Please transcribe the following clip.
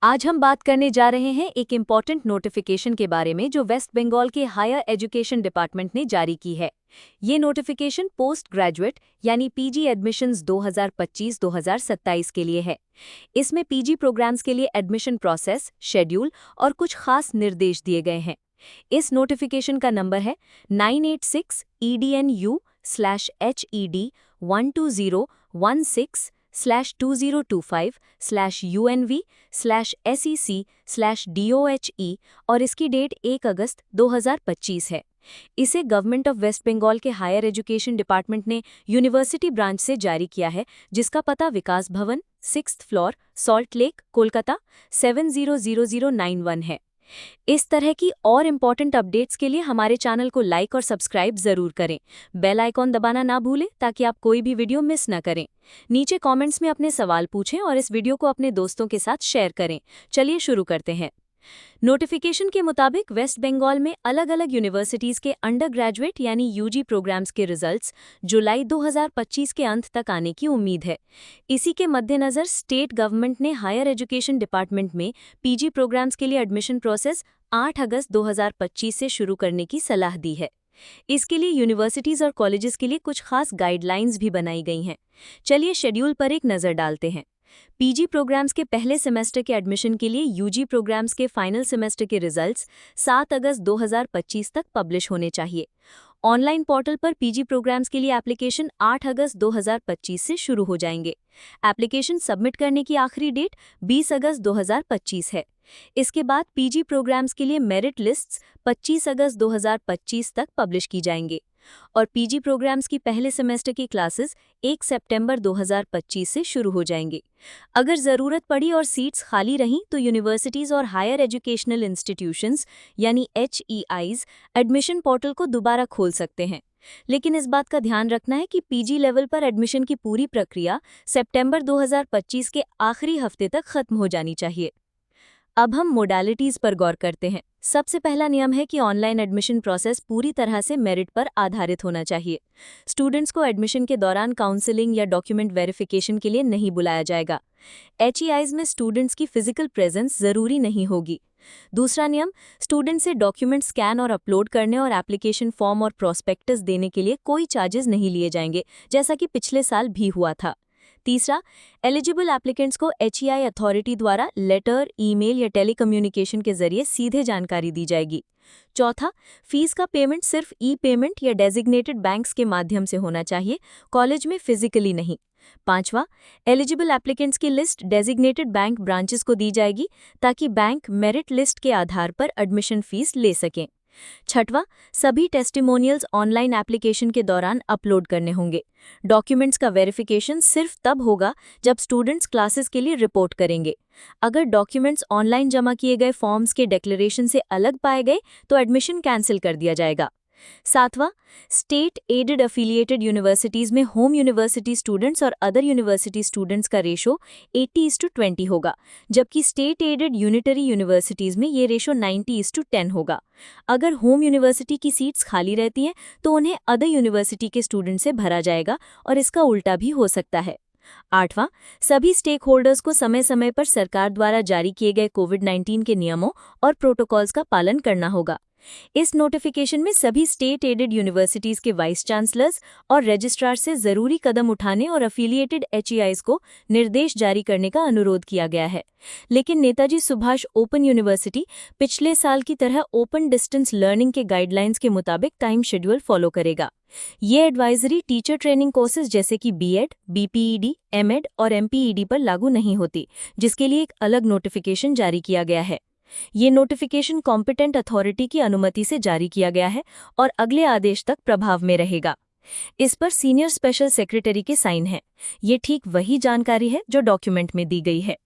आज हम बात करने जा रहे हैं एक इम्पॉर्टेंट नोटिफिकेशन के बारे में जो वेस्ट बंगाल के हायर एजुकेशन डिपार्टमेंट ने जारी की है। ये नोटिफिकेशन पोस्ट ग्रेजुएट यानी पीजी एडमिशन्स 2025-2027 के लिए है। इसमें पीजी प्रोग्राम्स के लिए एडमिशन प्रोसेस, शेड्यूल और कुछ खास निर्देश दिए गए हैं। इस नोटिफिकेशन का नंबर है 986 EDNU/HED 1205/UNV/SEC/DOHE और इसकी डेट 1 अगस्त 2025 है। इसे गवर्नमेंट ऑफ वेस्ट बंगाल के हायर एजुकेशन डिपार्टमेंट ने यूनिवर्सिटी ब्रांच से जारी किया है, जिसका पता विकास भवन, 6th floor, salt lake, Kolkata 700091 है। इस तरह की और इम्पॉर्टेंट अपडेट्स के लिए हमारे चैनल को लाइक और सब्सक्राइब जरूर करें। बेल आइकॉन दबाना ना भूलें ताकि आप कोई भी वीडियो मिस न करें। नीचे कमेंट्स में अपने सवाल पूछें और इस वीडियो को अपने दोस्तों के साथ शेयर करें। चलिए शुरू करते हैं। नोटिफिकेशन के मुताबिक वेस्ट बंगाल में अलग अलग यूनिवर्सिटीज़ के अंडर ग्रेजुएट यानी यूजी प्रोग्राम्स के रिजल्ट्स जुलाई 2025 के अंत तक आने की उम्मीद है। इसी के मद्देनज़र स्टेट गवर्नमेंट ने हायर एजुकेशन डिपार्टमेंट में पीजी प्रोग्राम्स के लिए एडमिशन प्रोसेस 8 अगस्त 2025 से शुरू करने की सलाह दी है। इसके लिए यूनिवर्सिटीज़ और कॉलेजेस के लिए कुछ खास गाइडलाइंस भी बनाई गई हैं। चलिए शेड्यूल पर एक नज़र डालते हैं। पीजी प्रोग्राम्स के पहले सेमेस्टर के एडमिशन के लिए यूजी प्रोग्राम्स के फाइनल सेमेस्टर के रिजल्ट्स 7 अगस्त 2025 तक पब्लिश होने चाहिए। ऑनलाइन पोर्टल पर पीजी प्रोग्राम्स के लिए एप्लीकेशन 8 अगस्त 2025 से शुरू हो जाएंगे। एप्लीकेशन सबमिट करने की आखिरी डेट 20 अगस्त 2025 है। इसके बाद पीजी प्रोग्राम्स के लिए मेरिट लिस्ट्स 25 अगस्त 2025 तक पब्लिश की जाएंगे और पीजी प्रोग्राम्स की पहले सेमेस्टर की क्लासेस 1 सितंबर 2025 से शुरू हो जाएंगे। अगर ज़रूरत पड़ी और सीट्स खाली रहीं तो यूनिवर्सिटीज़ और हायर एजुकेशनल इंस्टीट्यूशंस यानी HEIs एडमिशन पोर्टल को दोबारा खोल सकते हैं। लेकिन इस बात का ध्यान रखना है कि पीजी लेवल पर एडमिशन की पूरी प्रक्रिया सितंबर 2025 के आखिरी हफ्ते तक खत्म हो जानी चाहिए। अब हम मोडालिटीज़ पर गौर करते हैं। सबसे पहला नियम है कि ऑनलाइन एडमिशन प्रोसेस पूरी तरह से मेरिट पर आधारित होना चाहिए। स्टूडेंट्स को एडमिशन के दौरान काउंसलिंग या डॉक्यूमेंट वेरिफिकेशन के लिए नहीं बुलाया जाएगा। HEIs में स्टूडेंट्स की फिजिकल प्रेजेंस ज़रूरी नहीं होगी। दूसरा नियम, स्टूडेंट से डॉक्यूमेंट स्कैन और अपलोड करने और एप्लीकेशन फॉर्म और प्रोस्पेक्टस देने के लिए कोई चार्जेस नहीं लिए जाएंगे, जैसा कि पिछले साल भी हुआ था। तीसरा, एलिजिबल एप्लीकेंट्स को HEI अथॉरिटी द्वारा लेटर, ईमेल या टेलीकम्युनिकेशन के जरिए सीधे जानकारी दी जाएगी। चौथा, फीस का पेमेंट सिर्फ ई-पेमेंट या डेजिग्नेटेड बैंक्स के माध्यम से होना चाहिए, कॉलेज में फिजिकली नहीं। पांचवा, एलिजिबल एप्लीकेंट्स की लिस्ट डेजिग्नेटेड बैंक ब्रांचेस को दी जाएगी ताकि बैंक मेरिट लिस्ट के आधार पर एडमिशन फीस ले सकें। छठवां, सभी टेस्टिमोनियल्स ऑनलाइन एप्लीकेशन के दौरान अपलोड करने होंगे। डॉक्यूमेंट्स का वेरिफिकेशन सिर्फ तब होगा जब स्टूडेंट्स क्लासेस के लिए रिपोर्ट करेंगे। अगर डॉक्यूमेंट्स ऑनलाइन जमा किए गए फॉर्म्स के डिक्लेरेशन से अलग पाए गए तो एडमिशन कैंसिल कर दिया जाएगा। सातवां, स्टेट एडेड एफिलिएटेड यूनिवर्सिटीज़ में होम यूनिवर्सिटी स्टूडेंट्स और अदर यूनिवर्सिटी स्टूडेंट्स का रेशो 80:20 होगा, जबकि स्टेट एडेड यूनिटरी यूनिवर्सिटीज़ में ये रेशो 90:10 होगा। अगर होम यूनिवर्सिटी की सीट्स खाली रहती हैं तो उन्हें अदर यूनिवर्सिटी के स्टूडेंट से भरा जाएगा और इसका उल्टा भी हो सकता है। आठवां, सभी स्टेक होल्डर्स को समय समय पर सरकार द्वारा जारी किए गए कोविड-19 के नियमों और प्रोटोकॉल्स का पालन करना होगा। इस नोटिफिकेशन में सभी स्टेट एडेड यूनिवर्सिटीज़ के वाइस चांसलर्स और रजिस्ट्रार से ज़रूरी कदम उठाने और एफिलिएटेड HEIs को निर्देश जारी करने का अनुरोध किया गया है। लेकिन नेताजी सुभाष ओपन यूनिवर्सिटी पिछले साल की तरह ओपन डिस्टेंस लर्निंग के गाइडलाइंस के मुताबिक टाइम शेड्यूल फॉलो करेगा। ये एडवाइजरी टीचर ट्रेनिंग कोर्सेज जैसे कि BEd, BPEd, MEd और MPEd पर लागू नहीं होती, जिसके लिए एक अलग नोटिफिकेशन जारी किया गया है। ये नोटिफिकेशन कॉम्पिटेंट अथॉरिटी की अनुमति से जारी किया गया है और अगले आदेश तक प्रभाव में रहेगा। इस पर सीनियर स्पेशल सेक्रेटरी के साइन हैं। ये ठीक वही जानकारी है जो डॉक्यूमेंट में दी गई है।